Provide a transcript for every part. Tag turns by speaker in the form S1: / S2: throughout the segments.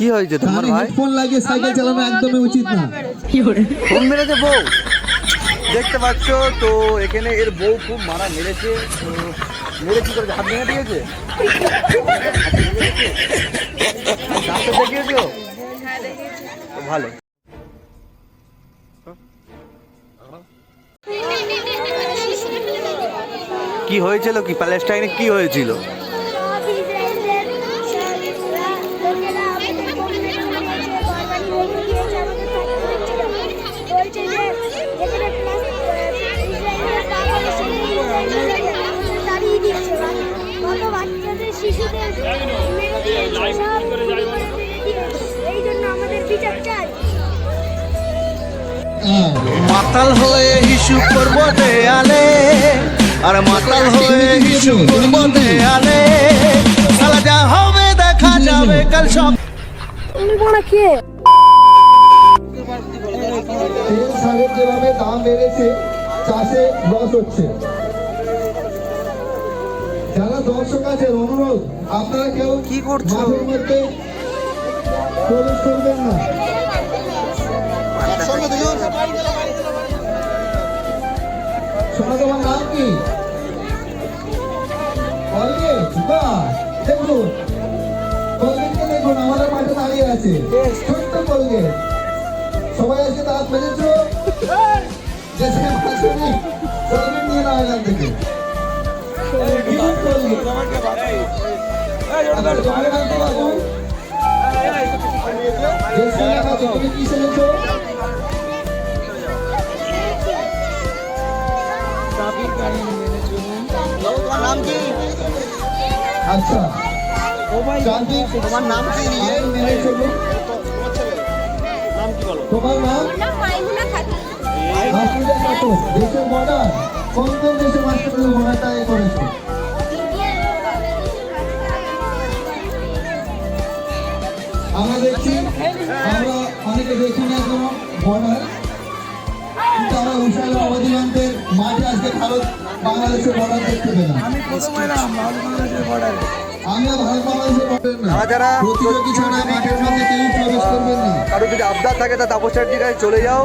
S1: কি হয়েছে তোমার ভাই?
S2: হেডফোন লাগিয়ে সাইকেল চালানো একদমই উচিত না।
S1: ফোন মেরেছে বউ, দেখতে পাচ্ছ তো এখানে এর বউ খুব মারা মেরেছে। তো মেরে কি করেছে, হাত ভেঙে দিয়েছে, ডাক্তার দেখিয়েছো? ভালো। কি হয়েছিল, কি প্যালেস্টাইনে কি হয়েছিল? মাতাল হয়ে হিসু করবো দেয়ালে, আর মাতাল হয়ে হিসু করবো দেয়ালে, সালা যা হবে দেখা যাবে কাল সব।
S2: সারের যেভাবে দাম বেড়েছে, চাষে লস হচ্ছে। যারা দর্শক আছে অনুরোধ, আপনারা কেউ
S1: কি করছো?
S2: মাঠের মধ্যে প্রবেশ করবেন না। শোনা, তোমার নাম কি? দেখুন কলগেটকে দেখুন, আমাদের মাঠে দাঁড়িয়ে আছে ছোট্ট কলগেট। সবাই আজকে দাঁত মেরেছো, কলগেট নিয়ে না এখান থেকে। তুমি কি শুনেছো?
S1: নাম কি?
S2: আচ্ছা
S1: তোমার নাম কি?
S2: তোমার নাম? দেশের বর্ডার কোন কোন দেশের মাস্টার বর্ডারটা করেছো? আমরা দেখছি, আমরা অনেকে দেখি না কোনো বর্ডার, কিন্তু আমরা উষা অধিকান্তের মাঠে আজকে ভারত বাংলাদেশের বর্ডার দেখতে পেলাম। আমিও ভারত বাংলাদেশের বর্ডার না,
S1: যারা
S2: প্রতিযোগী ছাড়া মাঠের মধ্যে কেউ প্রবেশ করবেন না।
S1: কারো যদি আবদার থাকে তা তাপস চ্যাটার্জির কাছে চলে যাও,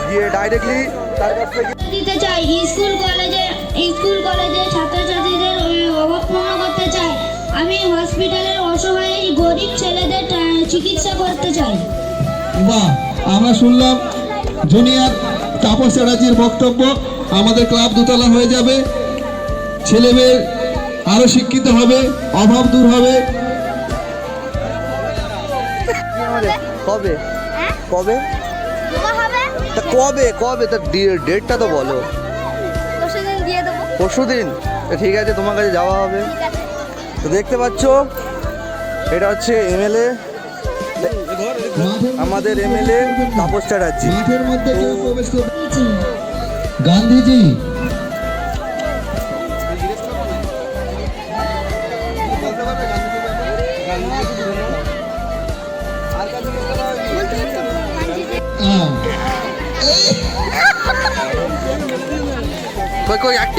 S1: গিয়ে ডাইরেক্টলি তার কাছ থেকে
S3: দিতে চাই। স্কুল কলেজে ছাত্রছাত্রীদের অভাব পূর্ণ করতে চাই। আমি হসপিটালের অসহায় গরিব ছেলেদের চিকিৎসা করতে চাই।
S2: বাহ, আমরা শুনলাম জুনিয়র তাপস চ্যাটার্জির বক্তব্য। আমাদের ক্লাব দোতলা হয়ে যাবে, ছেলেমেয়ে আরো শিক্ষিত হবে, অভাব দূর হবে।
S1: কবে কবে তা কবে কবে তা ডেটটা তো বলো। পরশুদিন? ঠিক আছে, তোমার কাছে যাওয়া হবে। তো দেখতে পাচ্ছ এটা হচ্ছে এমএলএ, আমাদের এমএলএ তাপস চ্যাটার্জি।
S2: মাঠের মধ্যে কেউ প্রবেশ করবে। গান্ধীজি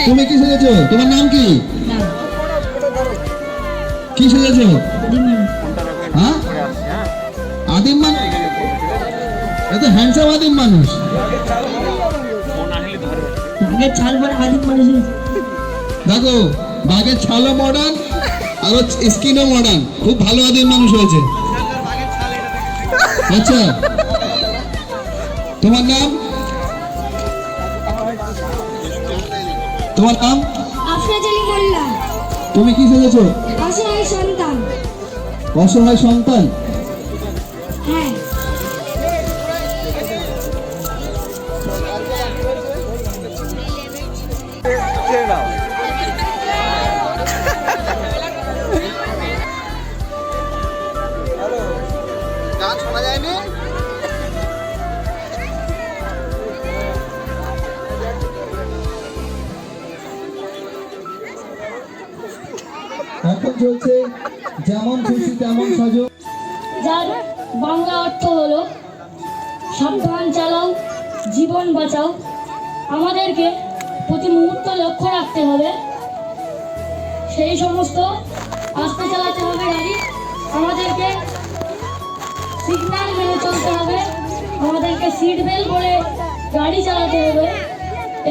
S2: তুমি কি সেজেছো? তোমার নাম কি? কি সেজেছো? হ্যাঁ, আদিম মানুষ, এত হ্যান্ডসাম আদিম মানুষ। দেখো, বাঘের ছালও মডার্ন আর স্কিনও মডার্ন, খুব ভালো আদিম মানুষ হয়েছে। আচ্ছা, তোমার নাম? তোমার নাম?
S3: আফরোজ আলী মোল্লা।
S2: তুমি কি সেজেছো?
S3: অসহায় সন্তান।
S2: অসহায় সন্তান?
S3: হ্যাঁ।
S1: গান শোনা যায়নি?
S2: এখন চলছে যেমন খুশি তেমন সাজো।
S3: যার বাংলা অর্থ হলো সাবধান চালাও, জীবন বাঁচাও। আমাদেরকে প্রতি মুহূর্ত লক্ষ্য রাখতে হবে, সেই সমস্ত আস্তে চালাতে হবে গাড়ি। আমাদেরকে
S4: সিগন্যাল মেনে চলতে হবে, আমাদেরকে সিট বেল্ট পরে গাড়ি চালাতে হবে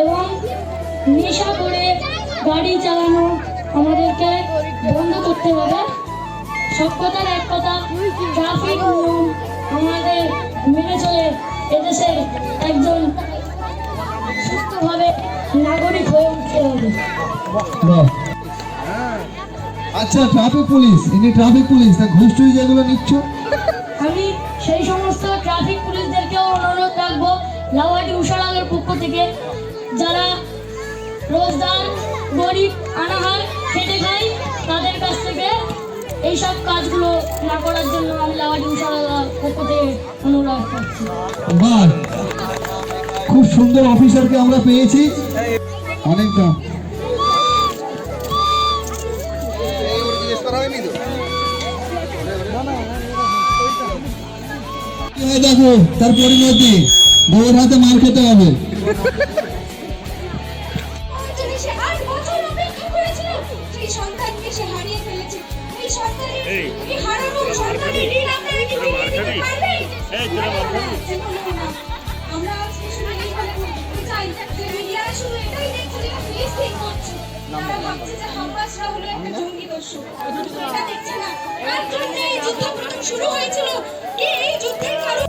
S4: এবং নেশা করে গাড়ি চালানো আমাদেরকে বন্ধ করতে হবে। সব কথার এক কথা, ট্রাফিক নিয়ম আমাদের মেনে চলে এদেশের একজন সুস্থভাবে নাগরিক হয়ে উঠতে হবে।
S2: বাহ। আচ্ছা, ট্রাফিক পুলিশ, ইনি ট্রাফিক পুলিশ, তা ঘুষ টুস যেগুলো নিচ্ছ?
S4: আমি সেই সমস্ত ট্রাফিক পুলিশদেরকেও অনুরোধ রাখবো লাউহাটি উষারাগের পক্ষ থেকে, যারা রোজগার গরিব অনাহার খেটে খায় তাদের কাছ থেকে এইসব কাজগুলো না করার জন্য আমি লাউহাটি উষারাগার পক্ষ থেকে অনুরোধ করছি।
S2: বাহ, খুব সুন্দর অফিসারকে আমরা পেয়েছি। অনেকটা কি হয় দেখো, তার পরিণতি বউয়ের হাতে মার খেতে হবে।
S5: সে 8 বছর অপেক্ষা করেছিল, সেই সন্তানকে সে হারিয়ে ফেলেছে। এই সন্তানের এই হারানো সন্তানের ঋণ আপনারা কি মিটিয়ে দিতে পারবেন? আমরা আজ শুধু এই কথা বলতে চাই যে মিডিয়া শুধু এটাই দেখছে যে পুলিশ ঠিক করছে, তারা ভাবছে যে হামবাসরা হলো একটা জঙ্গি দস্যু, কিন্তু এটা দেখছে না কার জন্য এই যুদ্ধ প্রথম শুরু হয়েছিল, কি এই যুদ্ধের কারণ।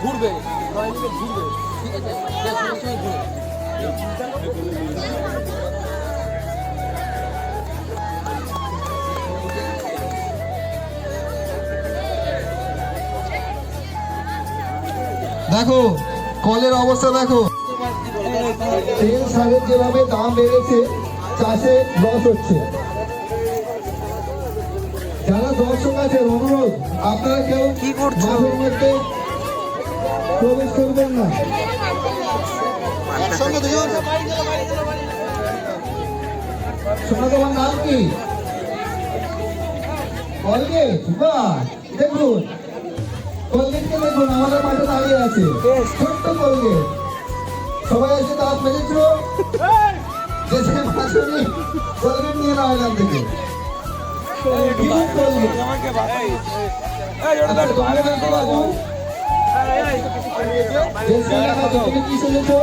S6: ঘুরবে ঘুরবে, ঠিক আছে, সময় ঘুরবে।
S2: দেখো কলের অবস্থা দেখো, তেল সারের যেভাবে দাম বেড়েছে, চাষে লস হচ্ছে। যারা দর্শক আছেন, অনুরোধ আপনারা কেউ মাঠের মধ্যে প্রবেশ করবেন না। শোনা, তোমার নাম কি? কলগেট? বাহ, দেখুন কলগেটকে দেখুন, আমাদের মাঠে দাঁড়িয়ে আছে ছোট্ট কলগেট। সবাই এসে দাঁত মেজেছিল, দেশে মাছুনি কলগেট নিয়ে নাও এখান থেকে। Cute Colgate. আচ্ছা, তোমার নাম কি বাবু? দেশে লেখা আছে, তুমি কি শুনেছো?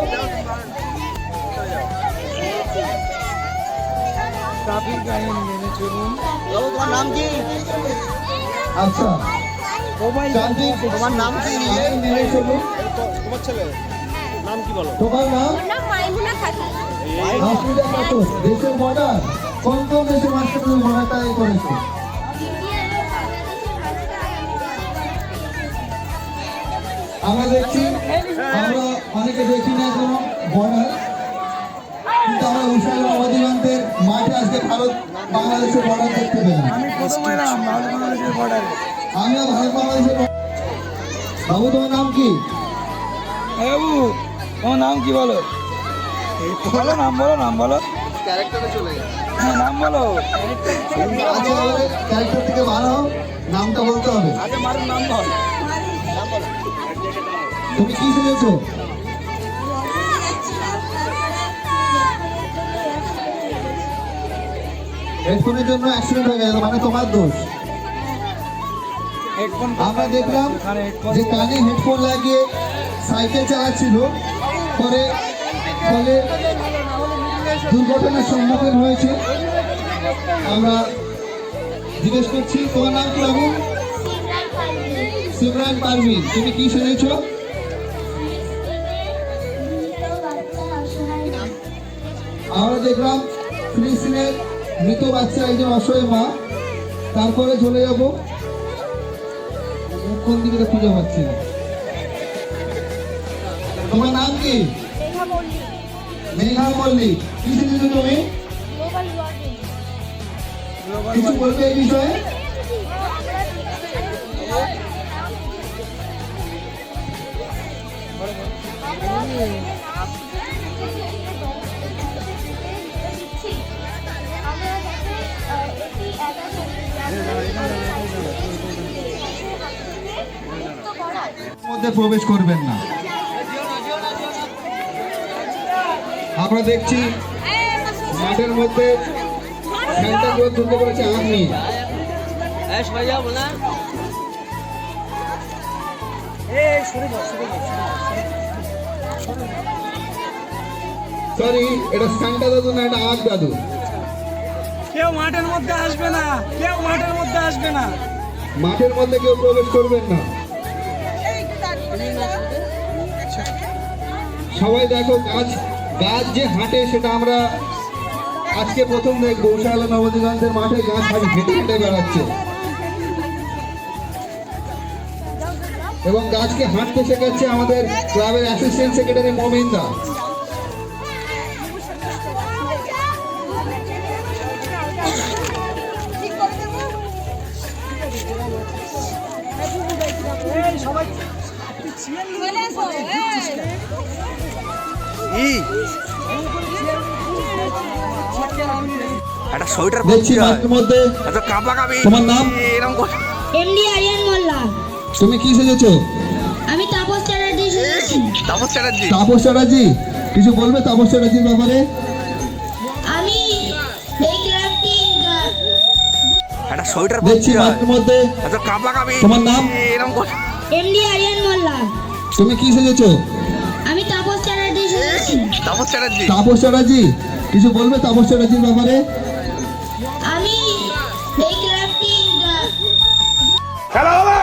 S1: তোমার নাম কি?
S2: আচ্ছা,
S1: তোমার নাম কি?
S2: মেনে চলুন।
S1: তোমার ছেলে নাম কি বলো?
S2: তোমার নাম?
S5: মাইমুনা খাতুন।
S2: আফ্রিকা খাতুন। দেশের বর্ডার কোন কোন দেশের মাঝখানে তুমি বর্ডারটা করেছো? আমরা দেখছি, আমরা অনেকে দেখি না কোনো বর্ডার, কিন্তু আমরা উষার অধিবান্তের মাঠে আজকে ভারত বাংলাদেশের বর্ডার দেখতে পেলাম। আমিও ভারত বাংলাদেশের বাবু, তোমার নাম কি?
S6: বাবু, তোমার নাম কি বলো? বলো, নাম বলো, নাম বলো,
S1: ক্যারেক্টারে চলে গেছে।
S6: নাম বলো।
S2: আচ্ছা, ক্যারেক্টার থেকে ভালো নামটা বলতে হবে।
S6: আগে মারুন, নাম বল।
S2: তুমি কি শুনেছো? হেডফোনের জন্য অ্যাক্সিডেন্ট হয়ে গেছে, মানে তোমার দোষ। আমরা দেখলাম যে কানে হেডফোন লাগিয়ে সাইকেল চালাচ্ছিল, পরে ফলে দুর্ঘটনার সম্মুখীন হয়েছে। আমরা জিজ্ঞেস করছি, তোমার নাম কি বাবু? সিমরান পারভিন। তুমি কি শুনেছো? আমরা দেখলাম ফিলিস্তিনের মৃত বাচ্চা একজন অসহায় মা। তারপরে চলে যাব কোন দিকে খুঁজে পাচ্ছি না। তোমার নাম কি? মেঘা মল্লিক। কি শুনেছো তুমি? কিছু বলবে এই বিষয়ে? মধ্যে প্রবেশ করবেন না। আমরা দেখছি মাঠের মধ্যে সান্টা ক্লজ ঢুকে পড়েছে আম নিয়ে। সরি, এটা সান্টা দাদু না, এটা আখ দাদু।
S6: কেউ মাঠের মধ্যে আসবে না, কেউ মাঠের মধ্যে আসবে না।
S2: মাঠের মধ্যে কেউ প্রবেশ করবেন না। সবাই দেখো, গাছ যে হাঁটে সেটা আমরা আজকে প্রথম দেখবো। গৌশালা নবদিগন্তের মাঠে গাছ হেঁটে হেঁটে বেড়াচ্ছে এবং গাছকে হাঁটতে শেখাচ্ছে আমাদের ক্লাবের অ্যাসিস্ট্যান্ট সেক্রেটারি মমিন দা।
S1: একটা সোয়েটার
S2: দেখছি মাঠের মধ্যে।
S1: এত কাঁপা কাঁপি
S2: তোমার নাম?
S1: এরকম
S3: এমডি আরিয়ান মোল্লা।
S2: তুমি কি সেজেছো?
S3: আমি তাপস চ্যাটার্জি সেজেছি।
S1: তাপস চ্যাটার্জি।
S2: তাপস চ্যাটার্জি, কিছু বলবে তাপস চ্যাটার্জির ব্যাপারে?
S3: আমি এই ক্লাবটি
S1: একটা সোয়েটার
S2: দেখছি মাঠের মধ্যে।
S1: এত কাঁপা কাঁপি
S2: তোমার নাম?
S1: এরকম
S3: এমডি আরিয়ান মোল্লা।
S2: তুমি কি সেজেছো?
S3: আমি তাপস চ্যাটার্জি সেজেছি।
S1: তাপস চ্যাটার্জি।
S2: তাপস চ্যাটার্জি, কিছু বলবে তাপস চ্যাটার্জির ব্যাপারে?
S3: আমি এই ক্লাবটি
S1: খেলা হবে